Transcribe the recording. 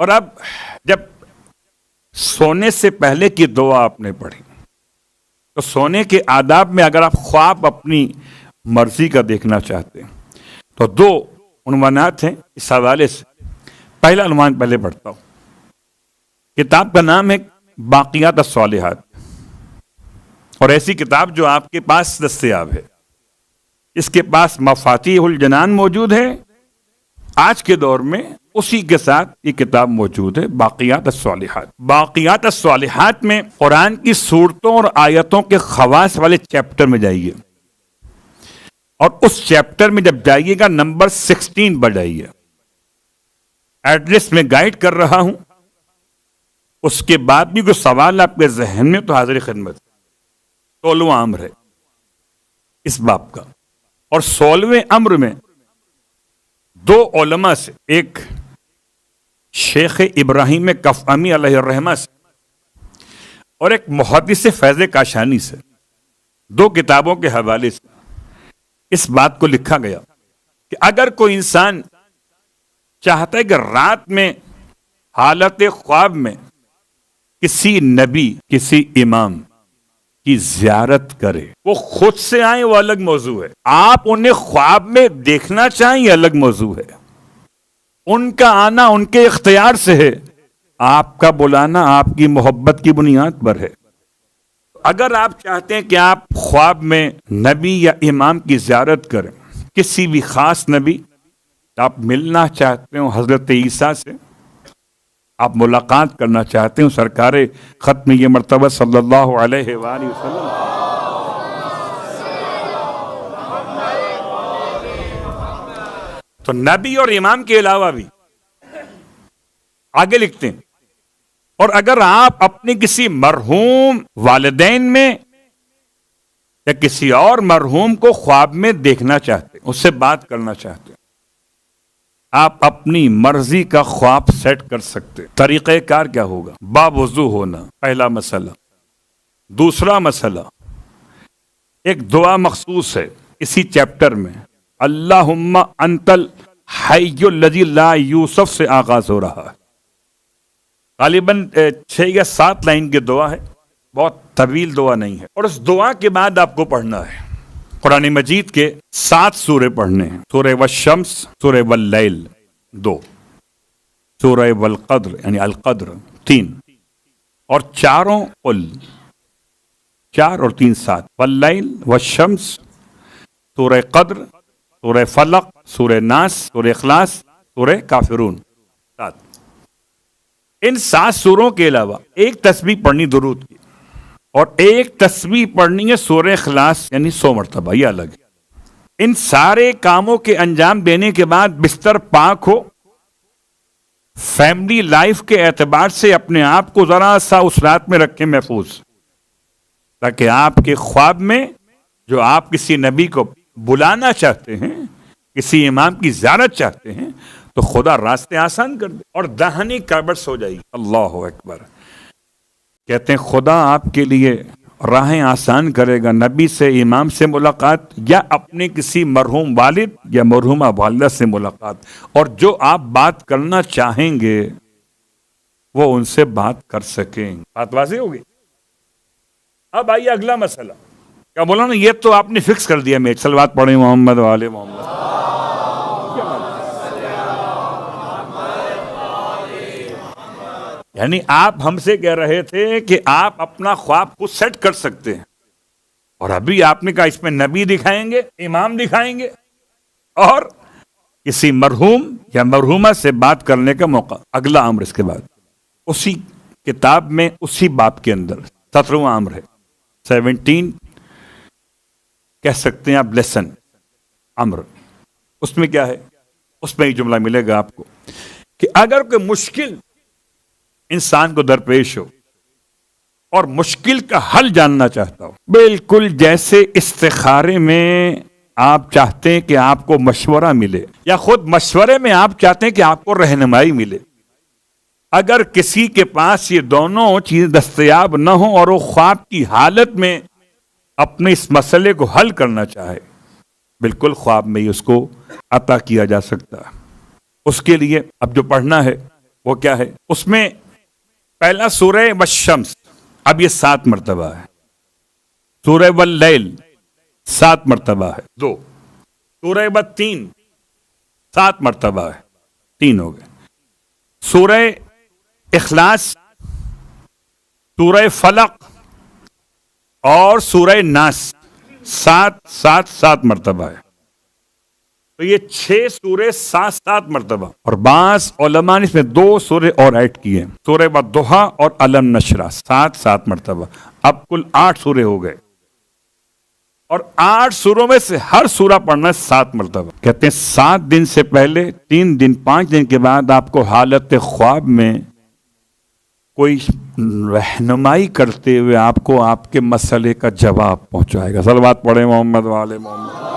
اور اب جب سونے سے پہلے کی دعا آپ نے پڑھی تو سونے کے آداب میں اگر آپ خواب اپنی مرضی کا دیکھنا چاہتے ہیں تو دو عنوانات ہیں اس حوالے سے. پہلا عنوان پہلے پڑھتا ہوں. کتاب کا نام ہے باقیات الصالحات، اور ایسی کتاب جو آپ کے پاس دستیاب ہے. اس کے پاس مفاتیح الجنان موجود ہے. آج کے دور میں اسی کے ساتھ یہ کتاب موجود ہے، باقیات الصالحات. باقیات الصالحات میں قرآن کی سورتوں اور آیتوں کے خواص والے چیپٹر میں جائیے، اور اس چیپٹر میں جب جائیے گا نمبر 16 پر جائیے. ایڈریس میں گائیڈ کر رہا ہوں. اس کے بعد بھی کوئی سوال آپ کے ذہن میں تو حاضر خدمت. 16واں امر ہے اس باب کا، اور 16ویں امر میں دو علماء سے، ایک شیخ ابراہیم کفعمی علیہ الرحمہ سے اور ایک محدث فیض کاشانی سے، دو کتابوں کے حوالے سے اس بات کو لکھا گیا کہ اگر کوئی انسان چاہتا ہے کہ رات میں حالت خواب میں کسی نبی، کسی امام کی زیارت کرے، وہ خود سے آئیں وہ الگ موضوع ہے، آپ انہیں خواب میں دیکھنا چاہیں یہ الگ موضوع ہے. ان کا آنا ان کے اختیار سے ہے، آپ کا بلانا آپ کی محبت کی بنیاد پر ہے. اگر آپ چاہتے ہیں کہ آپ خواب میں نبی یا امام کی زیارت کریں، کسی بھی خاص نبی، آپ ملنا چاہتے ہو حضرت عیسیٰ سے، آپ ملاقات کرنا چاہتے ہو سرکار ختم یہ مرتبہ صلی اللہ علیہ وآلہ وسلم، تو نبی اور امام کے علاوہ بھی آگے لکھتے ہیں. اور اگر آپ اپنے کسی مرحوم والدین میں یا کسی اور مرحوم کو خواب میں دیکھنا چاہتے ہیں، اس سے بات کرنا چاہتے ہیں، آپ اپنی مرضی کا خواب سیٹ کر سکتے. طریقہ کار کیا ہوگا؟ باوضو ہونا، پہلا مسئلہ. دوسرا مسئلہ، ایک دعا مخصوص ہے اسی چیپٹر میں، اللہم انت الحی الذی لا یوسف سے آغاز ہو رہا ہے. غالباً 6 یا 7 لائن کی دعا ہے، بہت طویل دعا نہیں ہے. اور اس دعا کے بعد آپ کو پڑھنا ہے قرآن مجید کے 7 سورے پڑھنے ہیں. سورہ والشمس، سورہ واللیل 2، سورہ والقدر یعنی القدر 3، اور چاروں قل 4 اور 3 7، واللیل والشمس، سورہ قدر، سورہ فلق، سورہ ناس، سورہ اخلاص، سورہ کافرون 7. ان 7 سوروں کے علاوہ ایک تسبیح پڑھنی درود کی، اور ایک تسبیح پڑھنی ہے سورہ اخلاص یعنی 100 مرتبہ، یہ الگ ہے. ان سارے کاموں کے انجام دینے کے بعد بستر پاک ہو، فیملی لائف کے اعتبار سے اپنے آپ کو ذرا سا اس رات میں رکھیں محفوظ، تاکہ آپ کے خواب میں جو آپ کسی نبی کو بلانا چاہتے ہیں، کسی امام کی زیارت چاہتے ہیں، تو خدا راستے آسان کر دے اور دہنی کابرس ہو جائے گی. اللہ اکبر. کہتے ہیں خدا آپ کے لیے راہیں آسان کرے گا، نبی سے، امام سے ملاقات، یا اپنے کسی مرحوم والد یا مرحومہ والدہ سے ملاقات، اور جو آپ بات کرنا چاہیں گے وہ ان سے بات کر سکیں. بات واضح ہوگی. اب آئیے اگلا مسئلہ. کیا بولا نا، یہ تو آپ نے فکس کر دیا، میں صلوات پڑھیں محمد والے محمد. یعنی آپ ہم سے کہہ رہے تھے کہ آپ اپنا خواب خود سیٹ کر سکتے ہیں، اور ابھی آپ نے کہا اس میں نبی دکھائیں گے، امام دکھائیں گے، اور کسی مرحوم یا مرحومہ سے بات کرنے کا موقع. اگلا امر اس کے بعد اسی کتاب میں اسی باب کے اندر 17واں امر ہے، 17 کہہ سکتے ہیں آپ لیسن امر. اس میں کیا ہے؟ اس میں ایک جملہ ملے گا آپ کو کہ اگر کوئی مشکل انسان کو درپیش ہو اور مشکل کا حل جاننا چاہتا ہو، بالکل جیسے استخارے میں آپ چاہتے ہیں کہ آپ کو مشورہ ملے، یا خود مشورے میں آپ چاہتے ہیں کہ آپ کو رہنمائی ملے، اگر کسی کے پاس یہ دونوں چیزیں دستیاب نہ ہوں اور وہ خواب کی حالت میں اپنے اس مسئلے کو حل کرنا چاہے، بالکل خواب میں ہی اس کو عطا کیا جا سکتا ہے. اس کے لیے اب جو پڑھنا ہے وہ کیا ہے؟ اس میں پہلا سورہ والشمس، اب یہ 7 مرتبہ ہے. سورہ واللیل 7 مرتبہ ہے، 2. سورہ والتین 7 مرتبہ ہے، 3 ہو گئے. سورہ اخلاص، سورہ فلق اور سورہ ناس 7 مرتبہ ہے. تو یہ 6 سورے 7 مرتبہ. اور بعض علماء نے اس میں 2 سورے اور ایڈ کیے، سورہ والضحیٰ اور علم نشرہ 7 مرتبہ. اب کل 8 سورے ہو گئے، اور 8 سوروں میں سے ہر سورہ پڑھنا 7 مرتبہ. کہتے ہیں 7 دن سے پہلے 3 دن 5 دن کے بعد آپ کو حالت خواب میں کوئی رہنمائی کرتے ہوئے آپ کو آپ کے مسئلے کا جواب پہنچائے گا. صلوات پڑھیں محمد والے محمد.